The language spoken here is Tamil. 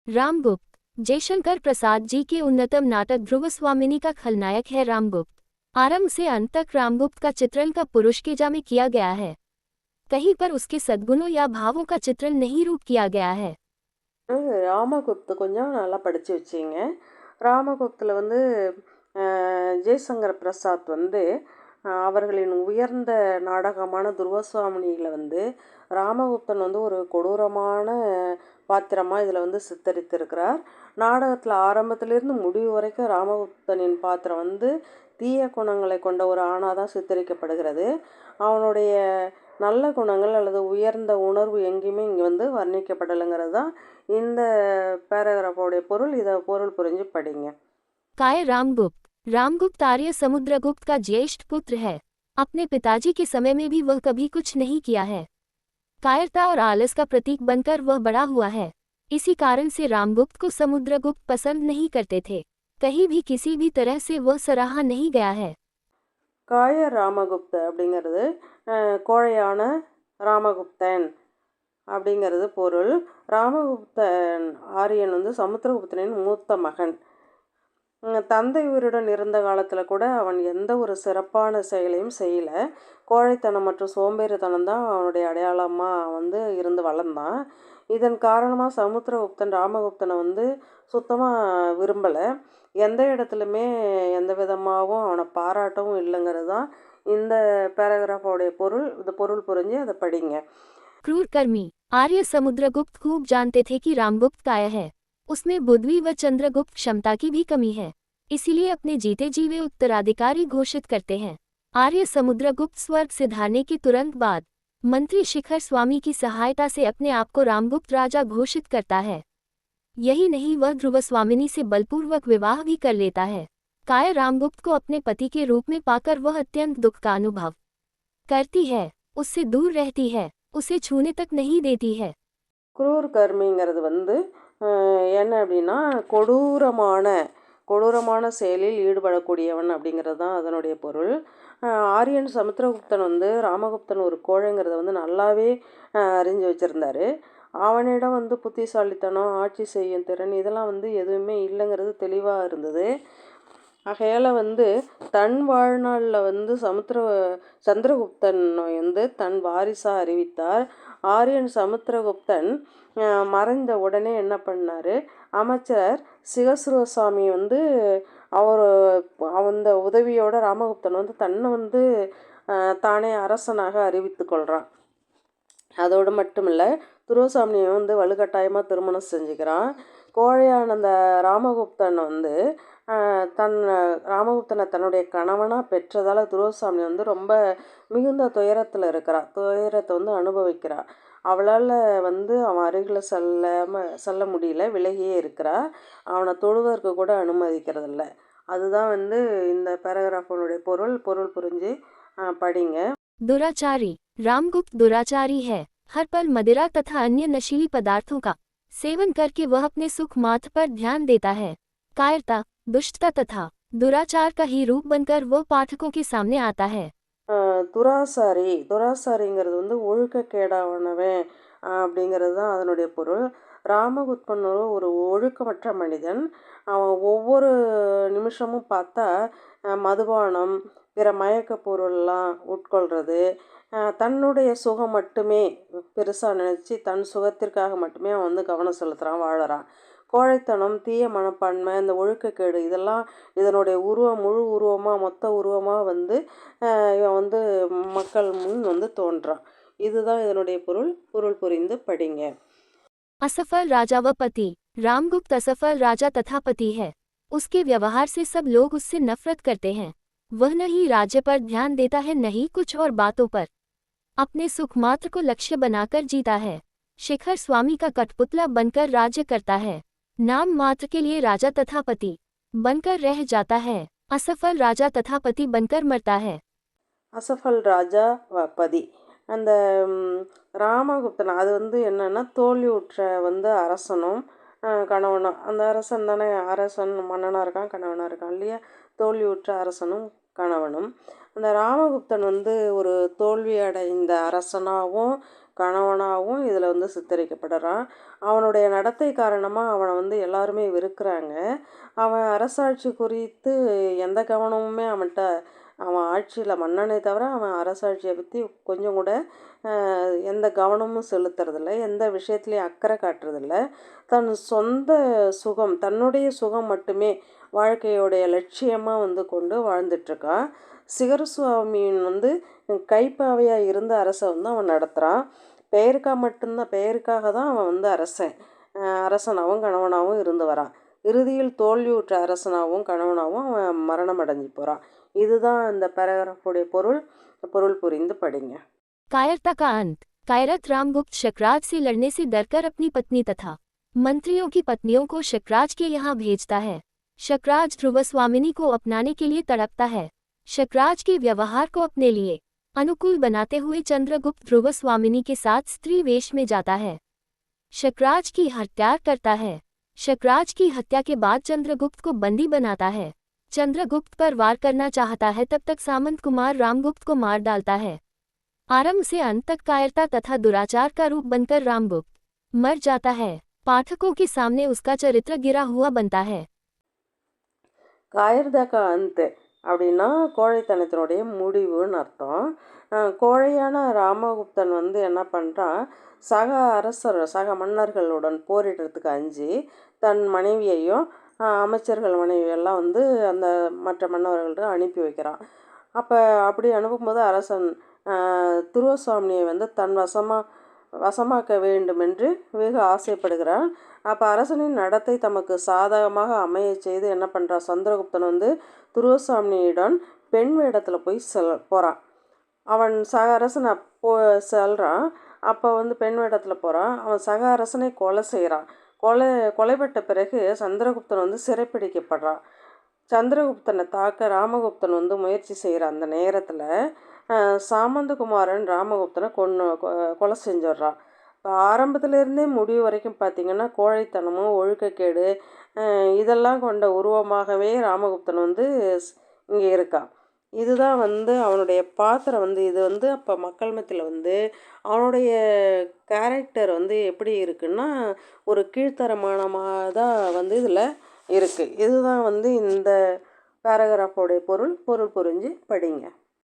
रामगुप्त। जयशंकर प्रसाद जी के उन्नतम नाटक ध्रुवस्वामिनी का खलनायक है रामगुप्त। आरंभ से अंत तक रामगुप्त का चित्रण का पुरुषकेजा में किया गया है। कहीं पर उसके सद्गुणों या भावों का चित्रण नहीं रूप किया गया है। ராமகுப்து கொஞ்சம் நல்லா படித்து வச்சிங்க. ராமகுப்தில் வந்து ஜெய்சங்கர் பிரசாத் வந்து அவர்களின் உயர்ந்த நாடகமான துருவசுவாமினியில் வந்து ராமகுப்தன் வந்து ஒரு கொடூரமான பாத்திரமாக இதில் வந்து சித்தரித்திருக்கிறார். நாடகத்தில் ஆரம்பத்திலிருந்து முடிவு வரைக்கும் ராமகுப்தனின் பாத்திரம் வந்து தீய குணங்களை கொண்ட ஒரு ஆணாக தான் சித்தரிக்கப்படுகிறது. அவனுடைய நல்ல குணங்கள் அல்லது உயர்ந்த உணர்வு எங்கேயுமே இங்கே வந்து வர்ணிக்கப்படலைங்கிறது தான் இந்த பேராகிராஃபோடைய பொருள். இதை பொருள் புரிஞ்சு படிங்க. काय रामगुप्त। रामगुप्त आर्य समुद्रगुप्त का ज्येष्ठ पुत्र है। अपने पिताजी के समय में भी वह कभी कुछ नहीं किया है। कायरता और आलस का प्रतीक बनकर वह बड़ा हुआ है। इसी कारण से रामगुप्त को समुद्रगुप्त पसंद नहीं करते थे। कहीं भी किसी भी तरह से वह सराहा नहीं गया है। காய ராமகுப்த அப்படிங்கிறது கோழையான ராமகுப்தன் அப்படிங்கிறது பொருள். ராமகுப்தன் ஆரியன் வந்து சமுத்திரகுப்தனின் மூத்த மகன். தந்தை உயிருடன் இருந்த காலத்தில் கூட அவன் எந்த ஒரு சிறப்பான செயலையும் செய்யலை. கோழைத்தனம் மற்றும் சோம்பேறித்தனம் தான் அவனுடைய அடையாளமாக வந்து இருந்து வளர்ந்தான். இதன் காரணமாக சமுத்திரகுப்தன் ராமகுப்தனை வந்து சுத்தமாக விரும்பலை. எந்த இடத்துலையுமே எந்த விதமாகவும் அவனை பாராட்டவும் இல்லைங்கிறது தான் இந்த பேராகிராஃபோடைய பொருள். இந்த பொருள் புரிஞ்சு அதை படிங்க. क्रूर कर्मी। आर्य समुद्रगुप्त खूब जानते थे कि रामगुप्त काय है। उसमें बुद्धि व चंद्रगुप्त क्षमता की भी कमी है। इसीलिए अपने जीते जीवे उत्तराधिकारी घोषित करते हैं। आर्य समुद्रगुप्त स्वर्ग सिधारने के तुरंत बाद मंत्री शिखर स्वामी की सहायता से अपने आप को रामगुप्त राजा घोषित करता है। यही नहीं, वह ध्रुवस्वामिनी से बलपूर्वक विवाह भी कर लेता है। काय रामगुप्त को अपने पति के रूप में पाकर वह अत्यंत दुख का अनुभव करती है, उससे दूर रहती है, उसे छूने तक नहीं देती है। குரூர் கர்மிங்கிறது வந்து என்ன அப்படின்னா கொடூரமான செயலில் ஈடுபடக்கூடியவன் அப்படிங்கிறது தான் அதனுடைய பொருள். ஆரியன் சமுத்திரகுப்தன் வந்து ராமகுப்தன் ஒரு கோழைங்கிறத வந்து நல்லாவே அறிஞ்சு வச்சுருந்தாரு. அவனிடம் வந்து புத்திசாலித்தனம், ஆட்சி செய்யும் திறன் இதெல்லாம் வந்து எதுவுமே இல்லைங்கிறது தெளிவாக இருந்தது. ஆகையால் வந்து தன் வாழ்நாளில் வந்து சந்திரகுப்தன் வந்து தன் வாரிசாக அறிவித்தார். ஆரியன் சமுத்திரகுப்தன் மறைந்த உடனே என்ன பண்ணார், அமைச்சர் சிகசுரசாமி வந்து அந்த உதவியோட ராமகுப்தன் வந்து தன்னை வந்து தானே அரசனாக அறிவித்து கொள்கிறான். அதோடு மட்டும் இல்லை, துருவசாமியை வந்து வலுக்கட்டாயமாக திருமணம் செஞ்சுக்கிறான். கோழையான அந்த ராமகுப்தன் வந்து ராமகுப்தனை தன்னுடைய கணவனாக பெற்றதால் துருவசாமி வந்து ரொம்ப மிகுந்த துயரத்தில் இருக்கிறாள். துயரத்தை வந்து அனுபவிக்கிறாள். அவளால் வந்து அவன் அருகில் செல்ல முடியல, விலகியே இருக்கிறா. அவனை தொழுவதற்கு கூட அனுமதிக்கிறதில்ல. அதுதான் வந்து இந்த பேராகிராஃபனுடைய பொருள் புரிஞ்சு படிங்க. दुराचारी। रामगुप्त दुराचारी है। हर पल मदिरा तथा अन्य नशीली पदार्थों का सेवन करके वह अपने सुख मात्र पर ध्यान देता है। कायरता, दुष्टता तथा दुराचार का ही रूप बनकर वह पाठकों के सामने आता है। துராசாரிங்கிறது வந்து ஒழுக்கக்கேடானவன் அப்படிங்கிறது தான் அதனுடைய பொருள். ராமகுப்தன் ஒரு ஒழுக்கமற்ற மனிதன். அவன் ஒவ்வொரு நிமிஷமும் பார்த்தா மதுபானம், பிற மயக்க பொருள்லாம் உட்கொள்கிறது, தன்னுடைய சுகம் மட்டுமே பெருசாக நினச்சி தன் சுகத்திற்காக மட்டுமே அவன் வந்து கவனம் செலுத்துகிறான், வாழறான். கோழைத்தனம், தீய மனப்பான்மை, இந்த ஒழுக்கக்கேடு இதெல்லாம் இதனுடைய முழு உருவமாக மொத்த உருவமாக வந்து இவன் வந்து மக்கள் முன் வந்து தோன்றான். இதுதான் இதனுடைய பொருள் புரிந்து படிங்க. असफल राजा व पति। रामगुप्त असफल राजा तथा पति है। उसके व्यवहार से सब लोग उससे नफरत करते हैं। वह न ही राज्य पर ध्यान देता है, न ही कुछ और बातों पर। अपने सुख मात्र को लक्ष्य बनाकर जीता है। शिखर स्वामी का कठपुतला बनकर राज्य करता है। नाम मात्र के लिए राजा तथा पति बनकर रह जाता है। असफल राजा तथा पति बनकर मरता है। அசஃபல் ராஜா பதி. அந்த ராமகுப்தன் அது வந்து என்னென்னா தோல்வியுற்ற வந்து அரசனும் கணவனும். அந்த அரசன் தானே மன்னனாக இருக்கான், கணவனாக இருக்கான் இல்லையா? தோல்வியுற்ற அரசனும் கணவனும். அந்த ராமகுப்தன் வந்து ஒரு தோல்வி அடைந்த அரசனாகவும் கணவனாகவும் இதில் வந்து சித்தரிக்கப்படுறான். அவனுடைய நடத்தை காரணமாக அவனை வந்து எல்லாருமே வெறுக்கிறாங்க. அவன் அரசாட்சி குறித்து எந்த கவனமுமே அவன்கிட்ட, அவன் ஆட்சியில் மன்னனை தவிர அவன் அரசாட்சியை பற்றி கொஞ்சம் கூட எந்த கவனமும் செலுத்துறதில்ல, எந்த விஷயத்துலையும் அக்கறை காட்டுறதில்ல. தன் சொந்த சுகம், தன்னுடைய சுகம் மட்டுமே வாழ்க்கையோடைய லட்சியமாக வந்து கொண்டு வாழ்ந்துட்டுருக்கான். சிகரசுவாமியின் வந்து கைப்பாவையாக இருந்த அரசை வந்து அவன் நடத்துகிறான். பெயருக்காக தான் அவன் வந்து அரசனாகவும் கணவனாகவும் இருந்து வரான். இறுதியில் தோல்வியுற்ற அரசனாகவும் கணவனாகவும் அவன் மரணம் அடைஞ்சு போகிறான். இதுதான் இந்த பேராகிராஃபுடைய பொருள் புரிந்து படிங்க. कायरता का अंत। कायरथ रामगुप्त शकराज से लड़ने से डरकर अपनी पत्नी तथा मंत्रियों की पत्नियों को शकराज के यहाँ भेजता है। शकराज ध्रुवस्वामिनी को अपनाने के लिए तड़पता है। शकराज के व्यवहार को अपने लिए अनुकूल बनाते हुए चंद्रगुप्त ध्रुवस्वामिनी के साथ स्त्री वेश में जाता है। शकराज की हत्या करता है। शकराज की हत्या के बाद चंद्रगुप्त को बंदी बनाता है। चंद्रगुप्त पर वार करना चाहता है, तब तक सामंत कुमार रामगुप्त को मार डालता है। आरंभ से अंत तक कायरता तथा दुराचार का रूप बनकर रामगुप्त मर जाता है। पाठकों के सामने उसका चरित्र गिरा हुआ बनता है। காயர்தா கா அந்த் அப்படின்னா கோழைத்தனத்தினுடைய முடிவுன்னு அர்த்தம். கோழையான ராமகுப்தன் வந்து என்ன பண்ணுறான், சக மன்னர்களுடன் போரிடுறதுக்கு அஞ்சு தன் மனைவியையும் அமைச்சர்கள் மனைவியெல்லாம் வந்து அந்த மற்ற மன்னர்கள்ட்ட அனுப்பி வைக்கிறான். அப்படி அனுப்பும்போது அரசன் துருவசுவாமியை வந்து தன் வசமாக்க வேண்டுமென்று வெகு ஆசைப்படுகிறான். அப்போ அரசனின் நடத்தை தமக்கு சாதகமாக அமைய செய்து என்ன பண்ணுறான், சந்திரகுப்தன் வந்து துருவசுவாமியுடன் பெண் வேடத்தில் போய் போகிறான். அவன் சக அரசனை செல்கிறான். அப்போ வந்து பெண் வேடத்தில் போகிறான். அவன் சக அரசனை கொலை செய்கிறான். கொலைப்பட்ட பிறகு சந்திரகுப்தன் வந்து சிறைப்பிடிக்கப்படுறான். சந்திரகுப்தனை தாக்க ராமகுப்தன் வந்து முயற்சி செய்கிற அந்த நேரத்தில் சாமந்தகுமாரன் ராமகுப்தனை கொலை செஞ்சிட்றான். இப்போ ஆரம்பத்துலேருந்தே முடிவு வரைக்கும் பார்த்திங்கன்னா கோழைத்தனமும் ஒழுக்கக்கேடு இதெல்லாம் கொண்ட உருவமாகவே ராமகுப்தன் வந்து இங்கே இருக்கான். இதுதான் வந்து அவனுடைய பாத்திரம் வந்து இது வந்து அப்போ மக்கள் மத்தியில் வந்து அவனுடைய கேரக்டர் வந்து எப்படி இருக்குன்னா ஒரு கீழ்த்தரமானமாக தான் வந்து இதில் இருக்குது. இதுதான் வந்து இந்த பேராகிராஃபோடைய பொருள் புரிஞ்சு படிங்க.